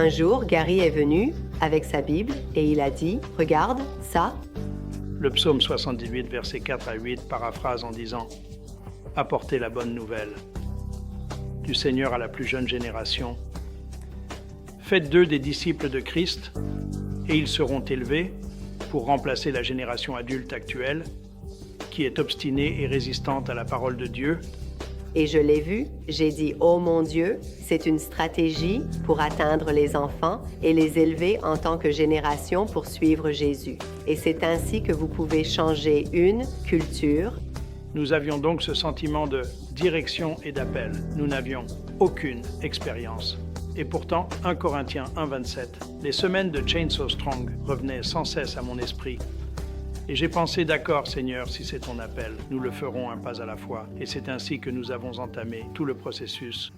Un jour, Gary est venu avec sa Bible et il a dit « Regarde, ça ». Le psaume 78, versets 4 à 8, paraphrase en disant « Apportez la bonne nouvelle du Seigneur à la plus jeune génération. Faites d'eux des disciples de Christ, et ils seront élevés pour remplacer la génération adulte actuelle, qui est obstinée et résistante à la parole de Dieu. » Et je l'ai vu, j'ai dit « Oh mon Dieu, c'est une stratégie pour atteindre les enfants et les élever en tant que génération pour suivre Jésus. Et c'est ainsi que vous pouvez changer une culture. » Nous avions donc ce sentiment de direction et d'appel. Nous n'avions aucune expérience. Et pourtant, 1 Corinthiens 1,27, les semaines de Chainsaw Strong revenaient sans cesse à mon esprit. Et j'ai pensé, d'accord Seigneur, si c'est ton appel, nous le ferons un pas à la fois. Et c'est ainsi que nous avons entamé tout le processus.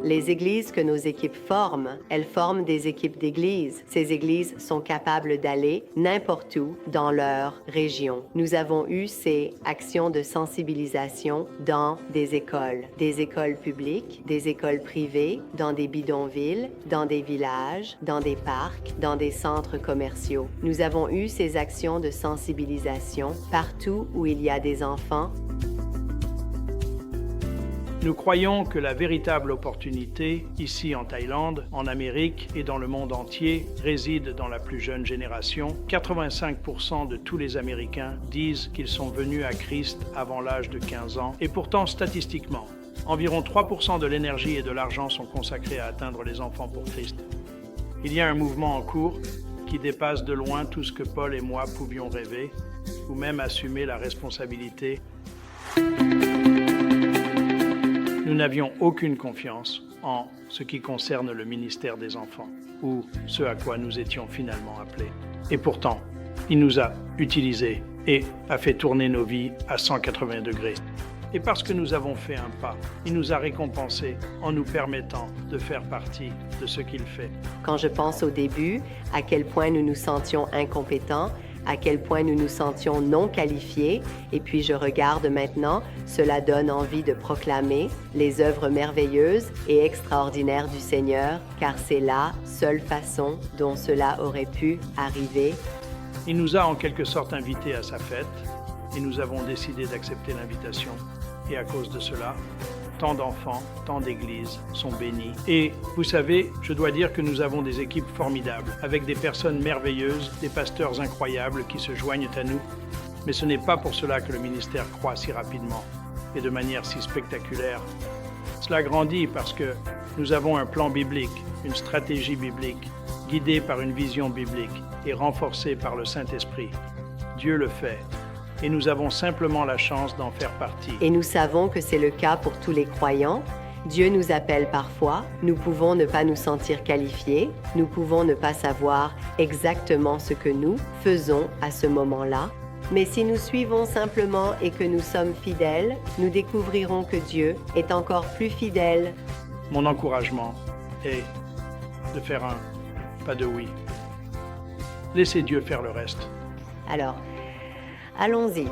Les églises que nos équipes forment, elles forment des équipes d'églises. Ces églises sont capables d'aller n'importe où dans leur région. Nous avons eu ces actions de sensibilisation dans des écoles publiques, des écoles privées, dans des bidonvilles, dans des villages, dans des parcs, dans des centres commerciaux. Nous avons eu ces actions de sensibilisation partout où il y a des enfants. Nous croyons que la véritable opportunité, ici en Thaïlande, en Amérique et dans le monde entier, réside dans la plus jeune génération. 85% de tous les Américains disent qu'ils sont venus à Christ avant l'âge de 15 ans. Et pourtant, statistiquement, environ 3% de l'énergie et de l'argent sont consacrés à atteindre les enfants pour Christ. Il y a un mouvement en cours qui dépasse de loin tout ce que Paul et moi pouvions rêver, ou même assumer la responsabilité. Nous n'avions aucune confiance en ce qui concerne le ministère des enfants, ou ce à quoi nous étions finalement appelés. Et pourtant, il nous a utilisés et a fait tourner nos vies à 180 degrés. Et parce que nous avons fait un pas, il nous a récompensés en nous permettant de faire partie de ce qu'il fait. Quand je pense au début, à quel point nous nous sentions incompétents, à quel point nous nous sentions non qualifiés, et puis je regarde maintenant, cela donne envie de proclamer les œuvres merveilleuses et extraordinaires du Seigneur, car c'est la seule façon dont cela aurait pu arriver. Il nous a en quelque sorte invités à sa fête, et nous avons décidé d'accepter l'invitation. Et à cause de cela, tant d'enfants, tant d'églises sont bénis. Et vous savez, je dois dire que nous avons des équipes formidables, avec des personnes merveilleuses, des pasteurs incroyables qui se joignent à nous. Mais ce n'est pas pour cela que le ministère croît si rapidement et de manière si spectaculaire. Cela grandit parce que nous avons un plan biblique, une stratégie biblique, guidée par une vision biblique et renforcée par le Saint-Esprit. Dieu le fait. Et nous avons simplement la chance d'en faire partie. Et nous savons que c'est le cas pour tous les croyants. Dieu nous appelle parfois, nous pouvons ne pas nous sentir qualifiés, nous pouvons ne pas savoir exactement ce que nous faisons à ce moment-là. Mais si nous suivons simplement et que nous sommes fidèles, nous découvrirons que Dieu est encore plus fidèle. Mon encouragement est de faire un pas de oui. Laissez Dieu faire le reste. Alors, allons-y.